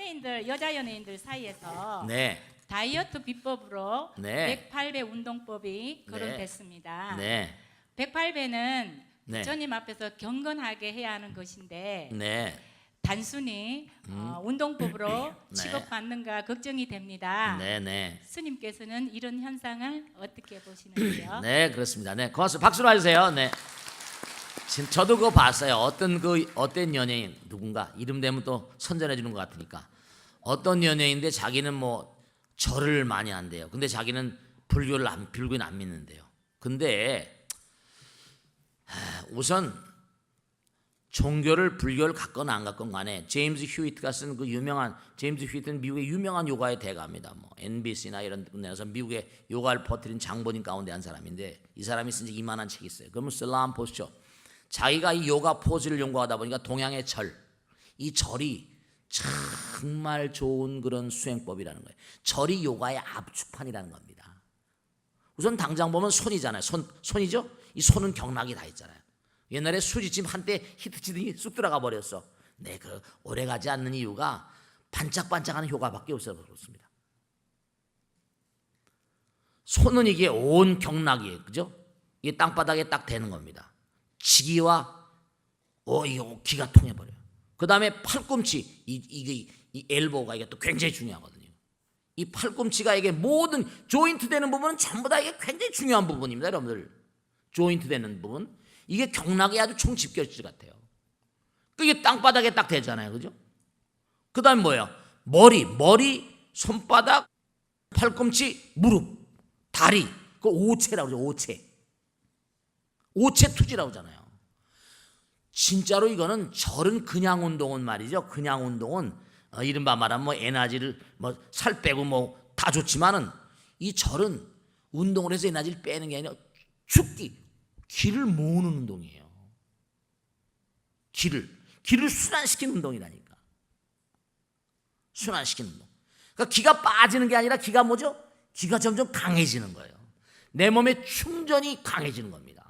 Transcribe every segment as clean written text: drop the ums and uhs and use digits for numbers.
연예인들, 여자 연예인들 사이에서 네. 다이어트 비법으로 네. 108배 운동법이 거론됐습니다. 네. 108배는 네. 부처님 앞에서 경건하게 해야 하는 것인데 네. 단순히 운동법으로 네. 취급받는가 걱정이 됩니다. 네. 네. 스님께서는 이런 현상을 어떻게 보시는지요? 네, 그렇습니다. 네, 고맙습니다. 박수로 해주세요. 네. 저도 그거 봤어요. 어떤 연예인 누군가 이름 대면 또 선전해 주는 것 같으니까 어떤 연예인인데 자기는 뭐 절을 많이 한대요. 근데 자기는 불교는 안 믿는데요. 근데 우선 종교를 불교를 갖거나 안 갖건 간에 제임스 휴이트가 쓴 그 유명한 제임스 휴이트는 미국의 유명한 요가의 대가입니다. 뭐 NBC나 이런 데서 미국의 요가를 퍼뜨린 장본인 가운데 한 사람인데 이 사람이 쓴 이만한 책이 있어요. 그러면 슬람 포스처 자기가 이 요가 포즈를 연구하다 보니까 동양의 이 절이 정말 좋은 그런 수행법이라는 거예요. 절이 요가의 압축판이라는 겁니다. 우선 당장 보면 손이잖아요. 손이죠? 이 손은 경락이 다 있잖아요. 옛날에 수지침 한때 히트치더니 쑥 들어가 버렸어. 네, 그 오래 가지 않는 이유가 반짝반짝하는 효과밖에 없어서 그렇습니다. 손은 이게 온 경락이에요, 그죠? 이게 땅바닥에 딱 대는 겁니다. 지기와 이거 기가 통해 버려요. 그 다음에 팔꿈치, 이 엘보가 이게 또 굉장히 중요하거든요. 이 팔꿈치가 이게 모든 조인트 되는 부분은 전부 다 이게 굉장히 중요한 부분입니다, 여러분들. 조인트 되는 부분. 이게 경락이 아주 총집결지 같아요. 이게 땅바닥에 딱 되잖아요, 그죠? 그 다음에 뭐예요? 머리, 손바닥, 팔꿈치, 무릎, 다리. 그 오체라고 그러죠, 오체 투지라고 하잖아요. 진짜로 이거는 절은 그냥 운동은 말이죠. 그냥 운동은 이른바 말하면 뭐 에너지를 뭐 살 빼고 뭐 다 좋지만은 이 절은 운동을 해서 에너지를 빼는 게 아니라 기를 모으는 운동이에요. 기를 순환시키는 운동이라니까. 순환시키는 운동. 그러니까 기가 빠지는 게 아니라 기가 뭐죠? 기가 점점 강해지는 거예요. 내 몸의 충전이 강해지는 겁니다.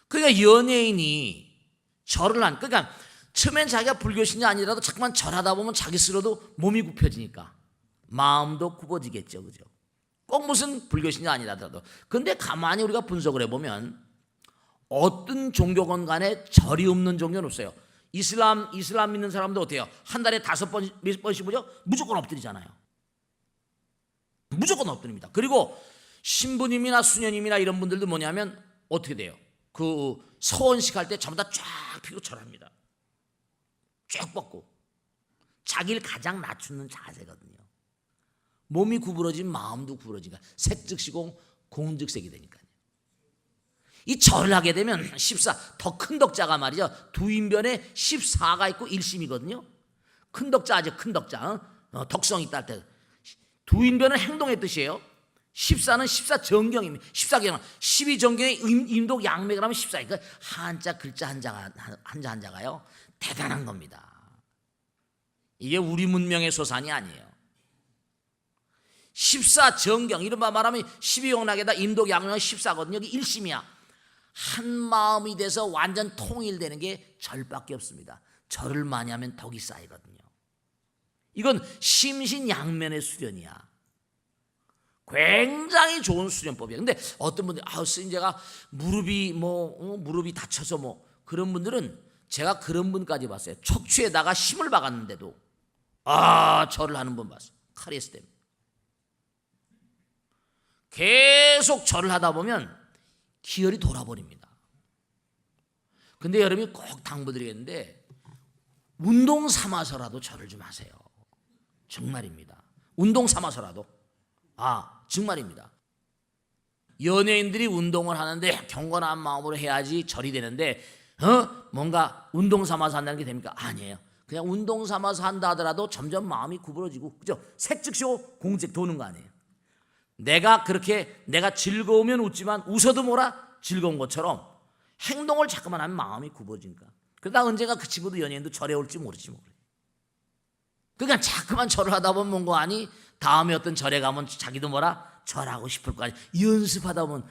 그러니까 연예인이 그러니까 처음엔 자기가 불교신이 아니라도 자꾸만 절하다 보면 자기 스스로도 몸이 굽혀지니까 마음도 굽어지겠죠, 그죠? 꼭 무슨 불교신이 아니라도. 근데 가만히 우리가 분석을 해보면 어떤 종교건 간에 절이 없는 종교는 없어요. 이슬람 믿는 사람도 어때요? 한 달에 5번, 몇 번씩 보죠? 무조건 엎드리잖아요. 무조건 엎드립니다. 그리고 신부님이나 수녀님이나 이런 분들도 뭐냐면 어떻게 돼요? 그 서원식 할 때 전부 다 쫙 펴고 절합니다. 쫙 뻗고. 자기를 가장 낮추는 자세거든요. 몸이 구부러지면 마음도 구부러지니까 색즉시공 공즉색이 되니까요. 이 절을 하게 되면 14, 더 큰 덕자가 말이죠. 두 인변에 14가 있고 일심이거든요. 큰 덕자 아주 큰 덕자. 덕성이 있다 할 때. 두 인변은 행동의 뜻이에요. 14는 14정경입니다. 14경은 12정경의 임독 양맥을 하면 14. 그러니까 한자 글자 한자가요. 대단한 겁니다. 이게 우리 문명의 소산이 아니에요. 14정경 이른바 말하면 12용락에다 임독 양맥은 14거든요. 여기 일심이야. 한 마음이 돼서 완전 통일되는 게 절밖에 없습니다. 절을 많이 하면 덕이 쌓이거든요. 이건 심신양면의 수련이야. 굉장히 좋은 수련법이에요. 근데 어떤 분들이 스님 제가 무릎이 다쳐서 그런 분들은 제가 그런 분까지 봤어요. 척추에다가 힘을 박았는데도 절을 하는 분 봤어요. 카리에스 때문에. 계속 절을 하다 보면 기혈이 돌아버립니다. 근데 여러분이 꼭 당부드리겠는데 운동 삼아서라도 절을 좀 하세요. 정말입니다. 운동 삼아서라도. 정말입니다. 연예인들이 운동을 하는데 경건한 마음으로 해야지 절이 되는데 뭔가 운동 삼아서 한다는 게 됩니까? 아니에요. 그냥 운동 삼아서 한다 하더라도 점점 마음이 구부러지고, 그죠? 색즉시고 공즉 도는 거 아니에요. 내가 즐거우면 웃지만 웃어도 즐거운 것처럼 행동을 자꾸만 하면 마음이 굽어지니까. 그러다 언젠가 그 친구도 연예인도 절에 올지 모르지 뭐. 그러니까 자꾸만 절을 하다 보면 뭔가 아니 다음에 어떤 절에 가면 자기도 절하고 싶을 거 아니야. 연습하다 보면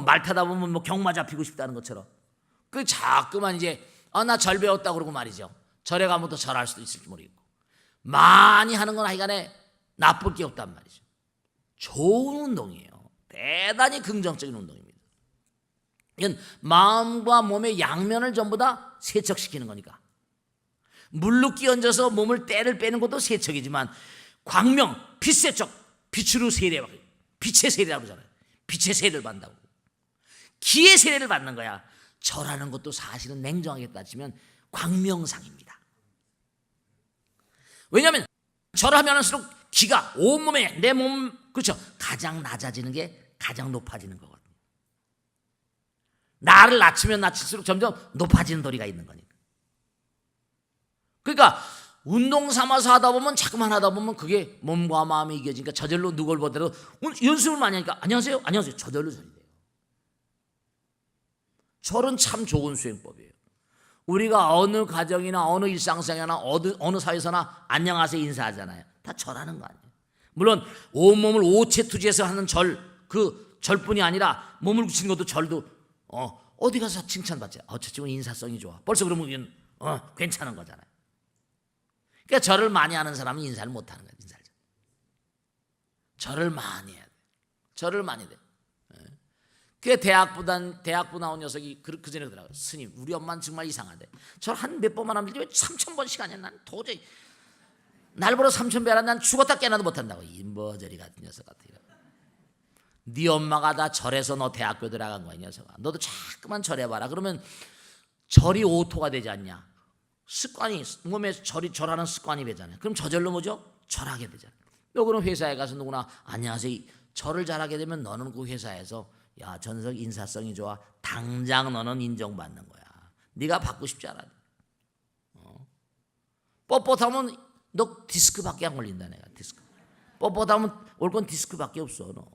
말 타다 보면 경마 잡히고 싶다는 것처럼. 그 자꾸만 이제 나 절 배웠다 그러고 말이죠. 절에 가면 또 절할 수도 있을지 모르겠고, 많이 하는 건 하여간에 나쁠 게 없단 말이죠. 좋은 운동이에요. 대단히 긍정적인 운동입니다. 이건 마음과 몸의 양면을 전부 다 세척시키는 거니까. 물로 끼얹어서 몸을 때를 빼는 것도 세척이지만, 광명, 빛세척, 빛으로 세례, 빛의 세례라고 하잖아요. 빛의 세례를 받는다고. 기의 세례를 받는 거야. 절하는 것도 사실은 냉정하게 따지면 광명상입니다. 왜냐하면 절하면 할수록 기가 온몸에, 내 몸, 그렇죠, 가장 낮아지는 게 가장 높아지는 거거든요. 나를 낮추면 낮출수록 점점 높아지는 도리가 있는 거니까. 그러니까 운동 삼아서 하다 보면, 자꾸만 하다 보면 그게 몸과 마음이 이겨지니까 저절로 누굴 보더라도 연습을 많이 하니까 안녕하세요, 안녕하세요, 저절로 절이 돼요. 절은 참 좋은 수행법이에요. 우리가 어느 가정이나 어느 일상생활이나 어느 사회에서나 안녕하세요 인사하잖아요. 다 절하는 거 아니에요. 물론 온몸을 오체투지해서 하는 그 절뿐이 아니라 몸을 굳히는 것도 절도, 어디 가서 칭찬받지. 저 친구는 인사성이 좋아. 벌써 그러면 괜찮은 거잖아요. 그러니까 절을 많이 하는 사람은 인사를 못 하는 거예요. 인사를. 절을 많이 해야 돼. 절을 많이 돼. 그 대학부 나온 녀석이 그 전에 그러더라고요. 스님, 우리 엄마는 정말 이상하대. 절 한 몇 번만 하면 왜 3,000번씩 하냐. 난 도저히 날보러 3,000배 하라. 난 죽었다 깨어나도 못한다고. 인버저리 같은 녀석 같아. 네 엄마가 다 절해서 너 대학교 들어간 거야, 이 녀석아. 너도 자꾸만 절해봐라. 그러면 절이 오토가 되지 않냐. 습관이, 몸에 절하는 습관이 되잖아요. 그럼 저절로 뭐죠? 절하게 되잖아요. 너 그럼 회사에 가서 누구나 안녕하세요, 절을 잘하게 되면 너는 그 회사에서, 야, 전석 인사성이 좋아. 당장 너는 인정받는 거야. 네가 받고 싶지 않아. 뻣뻣하면 너 디스크밖에 안 걸린다. 내가 디스크. 뻣뻣하면 올 건 디스크밖에 없어. 너.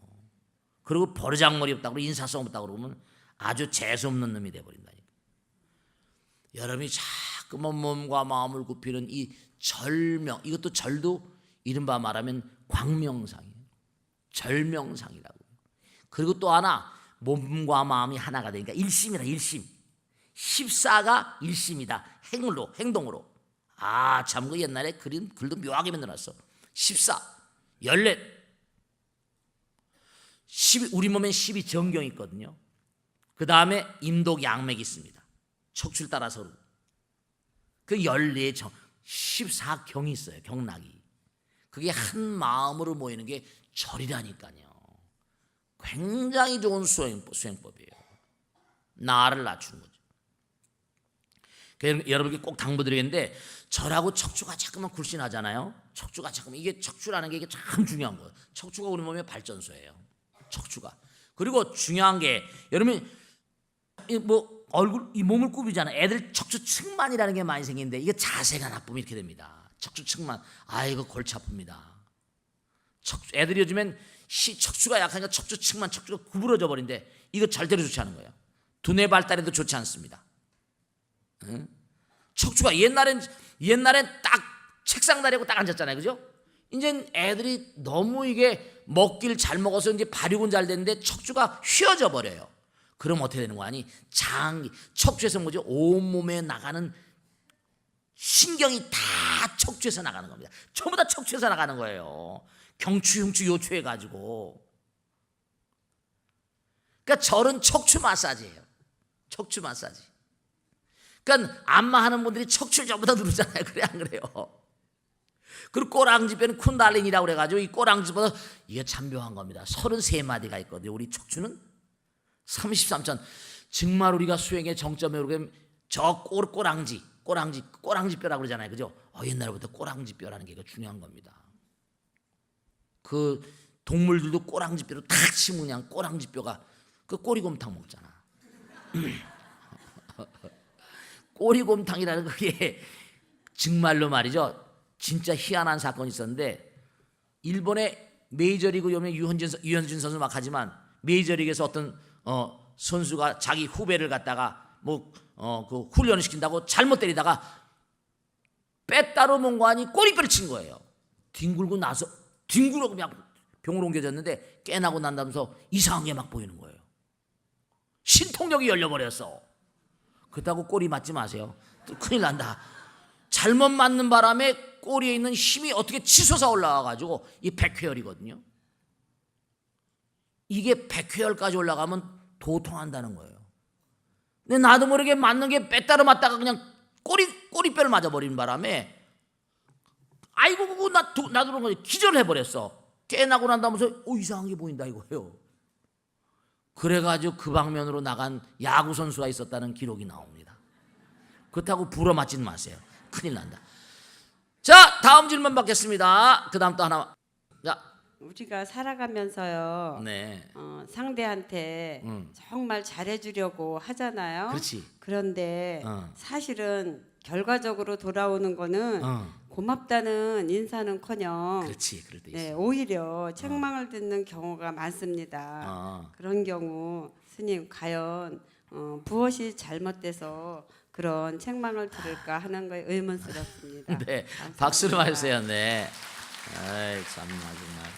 그리고 버르장머리 없다고 인사성 없다고 그러면 아주 재수없는 놈이 돼버린다니까. 여러분이 자꾸만 몸과 마음을 굽히는 이 절명, 이것도 절도 이른바 말하면 광명상이에요. 절명상이라고. 그리고 또 하나, 몸과 마음이 하나가 되니까 일심이다. 일심. 14가 일심이다. 행동으로. 참, 그 옛날에 글도 묘하게 만들어놨어. 14, 14. 우리 몸엔 12정경이 있거든요. 그 다음에 임독 양맥이 있습니다. 척추를 따라서. 그 14정, 14경이 있어요. 경락이. 그게 한 마음으로 모이는 게 절이라니까요. 굉장히 좋은 수행법이에요. 나를 낮추는 거죠. 그러니까 여러분께 꼭 당부드리겠는데, 절하고 척추가 자꾸만 굴신하잖아요. 척추가 자꾸만, 이게 척추라는 게 이게 참 중요한 거예요. 척추가 우리 몸의 발전소예요. 척추가. 그리고 중요한 게, 여러분 이 몸을 꾸미잖아요. 애들 척추 측만이라는 게 많이 생기는데, 이게 자세가 나쁘면 이렇게 됩니다. 척추 측만. 이거 골치 아픕니다. 애들이 요즘엔 척추가 약하니까 척추 측만, 척추가 구부러져 버린데, 이거 절대로 좋지 않은 거예요. 두뇌 발달에도 좋지 않습니다. 응? 척추가 옛날엔 딱 책상 다리고 딱 앉았잖아요, 그죠? 이제 애들이 너무 이게 먹기를 잘 먹어서 이제 발육은 잘 되는데 척추가 휘어져 버려요. 그럼 어떻게 되는 거 아니? 척추에서 뭐죠? 온몸에 나가는 신경이 다 척추에서 나가는 겁니다. 전부 다 척추에서 나가는 거예요. 경추, 흉추, 요추 해가지고. 그러니까 절은 척추 마사지예요. 척추 마사지. 그러니까 안마하는 분들이 척추를 전부 다 누르잖아요. 그래 안 그래요? 그리고 꼬랑지뼈는 쿤달린이라고 그래가지고, 이 꼬랑지보다 이게 참 묘한 겁니다. 33마디가 있거든요. 우리 척추는 33천. 정말 우리가 수행의 정점에 오르게 저 꼬랑지뼈라고 그러잖아요, 그죠? 옛날부터 꼬랑지뼈라는 게 중요한 겁니다. 그 동물들도 꼬랑지뼈로 탁 치면 그냥 꼬랑지뼈가, 그 꼬리곰탕 먹잖아. 꼬리곰탕이라는 그게 정말로 말이죠. 진짜 희한한 사건이 있었는데, 일본의 메이저리그 유현진 선수 막 하지만, 메이저리그에서 어떤 선수가 자기 후배를 갖다가 그 훈련을 시킨다고 잘못 때리다가 빼따로 몽관이 꼬리뼈를 친 거예요. 뒹굴고 나서 그냥 병으로 옮겨졌는데, 깨나고 난다면서 이상한 게 막 보이는 거예요. 신통력이 열려버렸어. 그렇다고 꼬리 맞지 마세요. 큰일 난다. 잘못 맞는 바람에 꼬리에 있는 힘이 어떻게 치솟아 올라와가지고 이 백회열이거든요. 이게 백회열까지 올라가면 도통한다는 거예요. 근데 나도 모르게 맞는 게 빼따로 맞다가 그냥 꼬리뼈를 맞아버리는 바람에 아이고 그거 나도 그런 거지 기절해버렸어. 깨나고 난다면서 이상한 게 보인다 이거예요. 그래가지고 그 방면으로 나간 야구 선수가 있었다는 기록이 나옵니다. 그렇다고 불어맞지는 마세요. 큰일 난다. 자, 다음 질문 받겠습니다. 그 다음 또 하나. 자, 우리가 살아가면서요. 네, 상대한테 정말 잘해주려고 하잖아요. 그렇지. 그런데 사실은 결과적으로 돌아오는 거는 어. 고맙다는 인사는커녕 그렇지, 그럴 때 있어. 네, 오히려 책망을 듣는 경우가 많습니다. 그런 경우 스님 과연 무엇이 잘못돼서 그런 책망을 들을까 하는 거에 의문스럽습니다. 네, 감사합니다. 박수를 맞으세요. 네. 아이 참나 정말.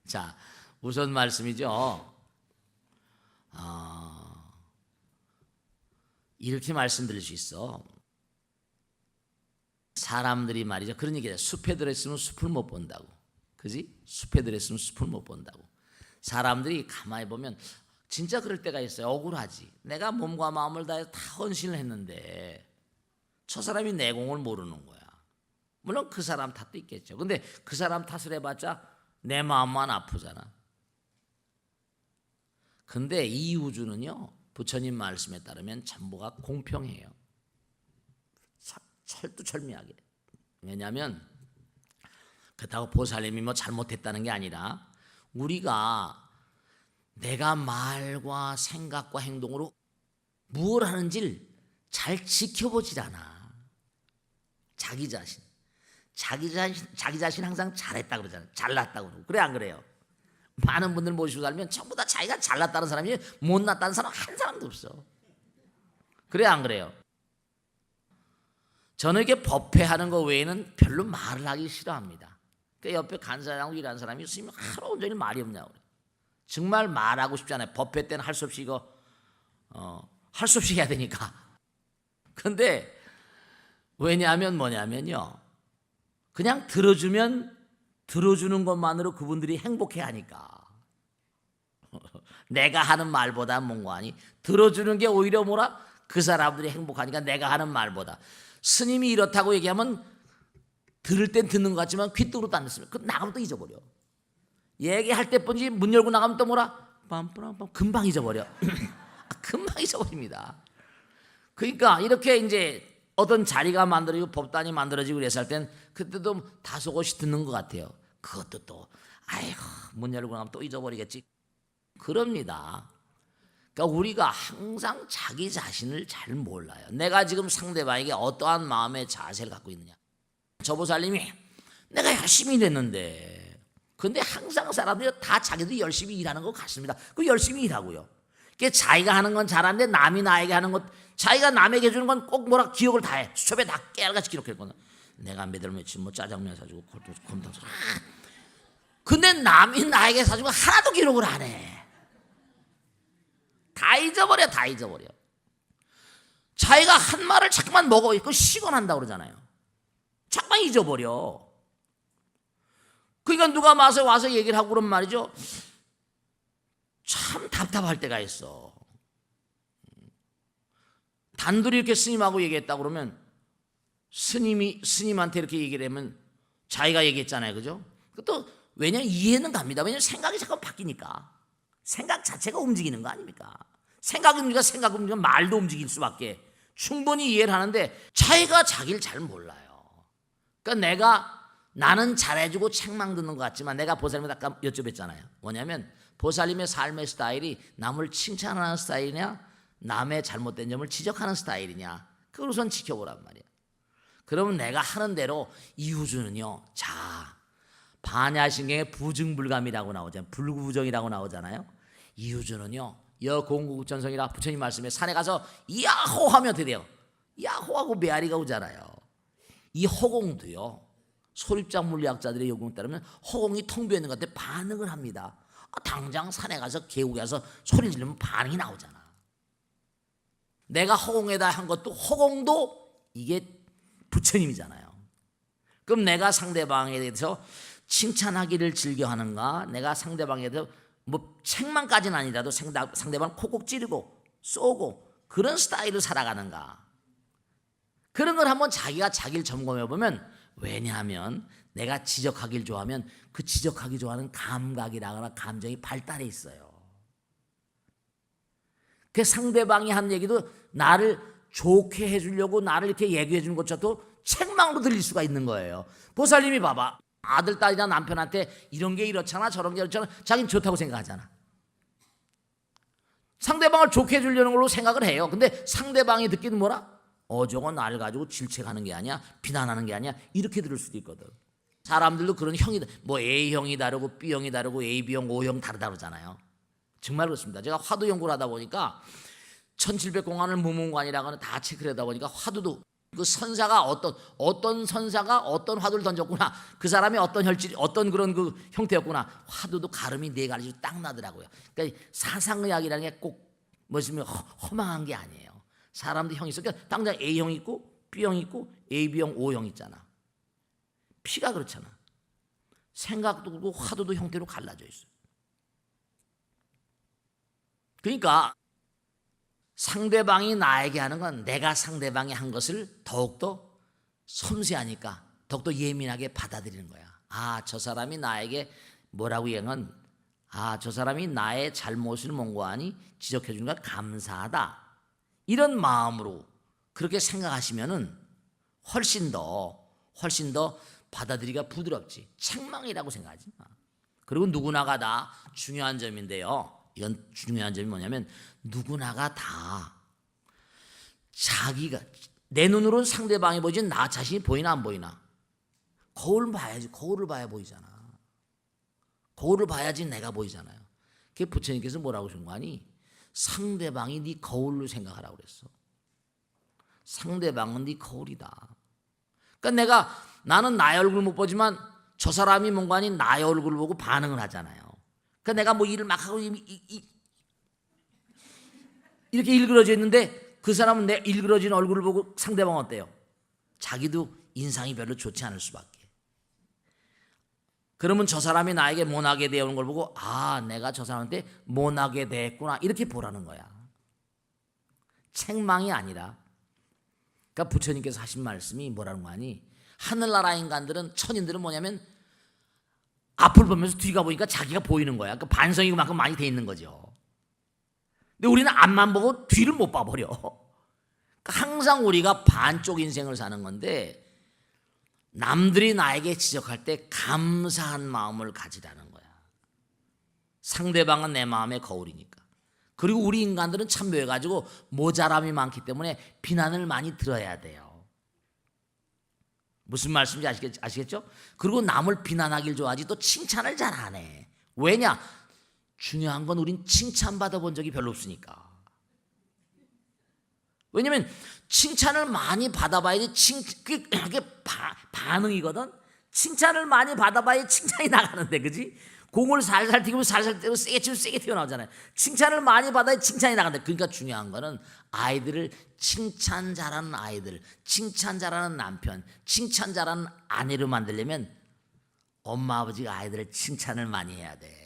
자, 우선 말씀이죠. 이렇게 말씀드릴 수 있어. 사람들이 말이죠. 그런 얘기죠. 숲에 들어있으면 숲을 못 본다고. 그지? 숲에 들어있으면 숲을 못 본다고. 사람들이 가만히 보면 진짜 그럴 때가 있어요. 억울하지. 내가 몸과 마음을 다해서 다 헌신을 했는데 저 사람이 내 공을 모르는 거야. 물론 그 사람 탓도 있겠죠. 근데 그 사람 탓을 해봤자 내 마음만 아프잖아. 근데 이 우주는요, 부처님 말씀에 따르면 전부가 공평해요. 철두철미하게. 왜냐하면 그렇다고 보살님이 뭐 잘못했다는 게 아니라 우리가 내가 말과 생각과 행동으로 무엇을 하는지를 잘 지켜보질 않아. 자기 자신 항상 잘했다 그러잖아요. 잘났다고 그러고. 그래 안 그래요? 많은 분들 모시고 살면 전부 다 자기가 잘났다는 사람이 못났다는 사람 한 사람도 없어. 그래 안 그래요? 저는 이렇게 법회하는 거 외에는 별로 말을 하기 싫어합니다. 그 옆에 간사장하고 일하는 사람이 있으면 하루 온종일 말이 없냐고 그래. 정말 말하고 싶지 않아요. 법회 때는 할 수 없이 할 수 없이 해야 되니까. 근데 왜냐하면 뭐냐면요. 그냥 들어주는 것만으로 그분들이 행복해 하니까. 내가 하는 말보다 뭔가 아니 들어주는 게 오히려 뭐라 그 사람들이 행복하니까 내가 하는 말보다. 스님이 이렇다고 얘기하면 들을 땐 듣는 것 같지만 귓등으로도 안 듣으면 그 나가면 또 잊어버려. 얘기할 때뿐이지 문 열고 나가면 또 뭐라 빰빰빰 금방 잊어버려. 금방 잊어버립니다. 그러니까 이렇게 이제 어떤 자리가 만들어지고 법단이 만들어지고 그래서 할 땐 그때도 다소곳이 듣는 것 같아요. 그것도 또 아이고 문 열고 나가면 또 잊어버리겠지. 그럽니다. 그러니까 우리가 항상 자기 자신을 잘 몰라요. 내가 지금 상대방에게 어떠한 마음의 자세를 갖고 있느냐. 저 보살님이 내가 열심히 일했는데 근데 항상 사람들이 다 자기들이 열심히 일하는 것 같습니다. 그 열심히 일하고요. 그게 자기가 하는 건 잘하는데 남이 나에게 하는 것 자기가 남에게 주는 건 꼭 뭐라 기억을 다 해. 수첩에 다 깨알같이 기록했거든. 내가 매달 며칠 뭐 짜장면 사주고 곰탕 사주고. 근데 남이 나에게 사준 거 하나도 기록을 안 해. 다 잊어버려. 자기가 한 말을 자꾸만 먹어 있고 식어난다고 그러잖아요. 자꾸만 잊어버려. 그러니까 누가 와서 얘기를 하고 그런 말이죠. 참 답답할 때가 있어. 단둘이 이렇게 스님하고 얘기했다 그러면 스님한테 이렇게 얘기를 하면 자기가 얘기했잖아요. 그죠? 또 왜냐면 이해는 갑니다. 왜냐면 생각이 자꾸 바뀌니까. 생각 자체가 움직이는 거 아닙니까? 생각 움직이면 말도 움직일 수밖에. 충분히 이해를 하는데 자기가 자기를 잘 몰라요. 그러니까 나는 잘해주고 책망 듣는 것 같지만 내가 보살님한테 아까 여쭤봤잖아요. 뭐냐면 보살님의 삶의 스타일이 남을 칭찬하는 스타일이냐 남의 잘못된 점을 지적하는 스타일이냐 그걸 우선 지켜보란 말이야. 그러면 내가 하는 대로 이 우주는요. 자 반야신경에 부증불감이라고 나오잖아요. 불구부정이라고 나오잖아요. 이 우주는요. 여공구전성이라 부처님 말씀에 산에 가서 야호 하면 어떻게 돼요? 야호하고 메아리가 오잖아요. 이 허공도요. 소립장 물리학자들의 연구에 따르면 허공이 텅 비어 있는 것 같아 반응을 합니다. 당장 산에 가서 계곡에 가서 소리 지르면 반응이 나오잖아. 내가 허공에다 한 것도 허공도 이게 부처님이잖아요. 그럼 내가 상대방에 대해서 칭찬하기를 즐겨하는가? 내가 상대방에 대해서 뭐 책망까지는 아니라도 상대방 콕콕 찌르고 쏘고 그런 스타일로 살아가는가? 그런 걸 한번 자기가 자기를 점검해 보면, 왜냐하면 내가 지적하기를 좋아하면 그 지적하기 좋아하는 감각이라거나 감정이 발달해 있어요. 그 상대방이 한 얘기도 나를 좋게 해주려고 나를 이렇게 얘기해 주는 것조차도 책망으로 들릴 수가 있는 거예요. 보살님이 봐봐, 아들, 딸이나 남편한테 이런 게 이렇잖아 저런 게 이렇잖아, 자기는 좋다고 생각하잖아. 상대방을 좋게 해주려는 걸로 생각을 해요. 근데 상대방이 듣기는 뭐라? 저건 나를 가지고 질책하는 게 아니야, 비난하는 게 아니야, 이렇게 들을 수도 있거든. 사람들도 그런 형이, 뭐 A형이 다르고 B형이 다르고 AB형, O형 다르잖아요. 정말 그렇습니다. 제가 화두 연구를 하다 보니까 1700공안을 무문관이라고 하는 다 체크를 하다 보니까 화두도 그 선사가 어떤 선사가 어떤 화두를 던졌구나, 그 사람이 어떤 혈질, 어떤 그런 그 형태였구나, 화두도 가름이 4가지로 딱 나더라고요. 그러니까 사상의학이라는 게 꼭 뭐지면 허망한 게 아니에요. 사람도 형이 있어. 그러니까 당장 A형 있고 B형 있고 AB형, O형 있잖아. 피가 그렇잖아. 생각도 그렇고 화두도 형태로 갈라져 있어. 그러니까 상대방이 나에게 하는 건 내가 상대방이 한 것을 더욱더 섬세하니까 더욱더 예민하게 받아들이는 거야. 저 사람이 나에게 뭐라고 얘기하면, 저 사람이 나의 잘못을 mon고하니 지적해 주는 걸 감사하다, 이런 마음으로 그렇게 생각하시면은 훨씬 더 받아들이기가 부드럽지. 책망이라고 생각하지 마. 그리고 누구나가 다 중요한 점인데요. 이건 중요한 점이 뭐냐면, 누구나가 다 자기가, 내 눈으로는 상대방이 보이지 나 자신이 보이나 안 보이나? 거울을 봐야지. 거울을 봐야 보이잖아. 거울을 봐야지 내가 보이잖아요. 그게 부처님께서 뭐라고 하신 거 아니? 상대방이 네 거울로 생각하라고 그랬어. 상대방은 네 거울이다. 그러니까 나는 나의 얼굴 못 보지만 저 사람이 뭔가 아닌 나의 얼굴을 보고 반응을 하잖아요. 그러니까 내가 뭐 일을 막 하고 이렇게 일그러져 있는데 그 사람은 내 일그러진 얼굴을 보고 상대방 어때요? 자기도 인상이 별로 좋지 않을 수밖에. 그러면 저 사람이 나에게 모나게 대하는 걸 보고, 내가 저 사람한테 모나게 대했구나, 이렇게 보라는 거야. 책망이 아니라. 그러니까 부처님께서 하신 말씀이 뭐라는 거 아니? 하늘나라 인간들은, 천인들은 뭐냐면 앞을 보면서 뒤가 보니까 자기가 보이는 거야. 그러니까 반성이 그만큼 많이 돼 있는 거죠. 근데 우리는 앞만 보고 뒤를 못 봐버려. 그러니까 항상 우리가 반쪽 인생을 사는 건데, 남들이 나에게 지적할 때 감사한 마음을 가지라는 거야. 상대방은 내 마음의 거울이니까. 그리고 우리 인간들은 참 묘해가지고 모자람이 많기 때문에 비난을 많이 들어야 돼요. 무슨 말씀인지 아시겠죠? 그리고 남을 비난하길 좋아하지 또 칭찬을 잘 안 해. 왜냐? 중요한 건 우린 칭찬받아 본 적이 별로 없으니까. 왜냐면 칭찬을 많이 받아봐야지 그게 반응이거든. 칭찬을 많이 받아봐야 칭찬이 나가는데, 그지? 공을 살살 튀기면 살살 튀고 세게 치면 세게 튀어나오잖아요. 칭찬을 많이 받아야 칭찬이 나간다. 그러니까 중요한 거는 아이들을 칭찬 잘하는 아이들, 칭찬 잘하는 남편, 칭찬 잘하는 아내로 만들려면 엄마 아버지가 아이들을 칭찬을 많이 해야 돼.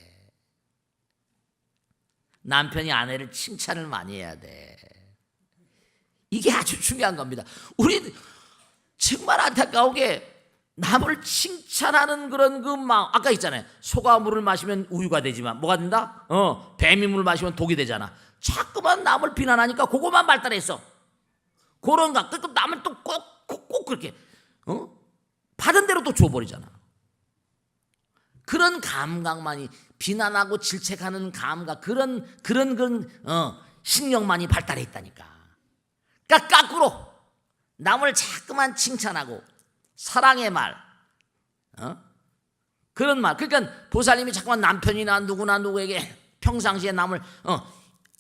남편이 아내를 칭찬을 많이 해야 돼. 이게 아주 중요한 겁니다. 우리 정말 안타까우게 남을 칭찬하는 그런 그 마음, 아까 있잖아요. 소가 물을 마시면 우유가 되지만 뭐가 된다? 뱀이 물을 마시면 독이 되잖아. 자꾸만 남을 비난하니까 그거만 발달했어. 그런가? 그 남을 또 꼭 그렇게 받은 대로 또 줘버리잖아. 그런 감각만이, 비난하고 질책하는 감각, 그런 신경만이 발달해 있다니까. 그러니까 거꾸로 남을 자꾸만 칭찬하고 사랑의 말, 그런 말. 그러니까 보살님이 자꾸만 남편이나 누구에게 평상시에 남을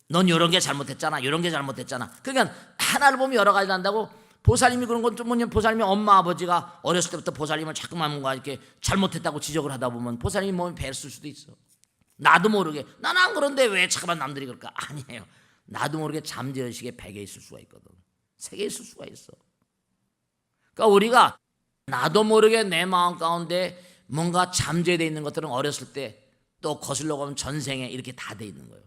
넌 이런 게 잘못했잖아, 이런 게 잘못했잖아. 그러니까 하나를 보면 여러 가지 난다고. 보살님이 그런 건 좀 뭐냐면, 보살님이 엄마 아버지가 어렸을 때부터 보살님을 자꾸만 뭔가 이렇게 잘못했다고 지적을 하다 보면 보살님이 몸에 뱄을 수도 있어. 나도 모르게, 나는 안 그런데 왜 자꾸만 남들이 그럴까? 아니에요. 나도 모르게 잠재의식에 100개 있을 수가 있거든. 3개 있을 수가 있어. 그러니까 우리가 나도 모르게 내 마음 가운데 뭔가 잠재되어 있는 것들은 어렸을 때 또 거슬러 가면 전생에 이렇게 다 돼 있는 거예요.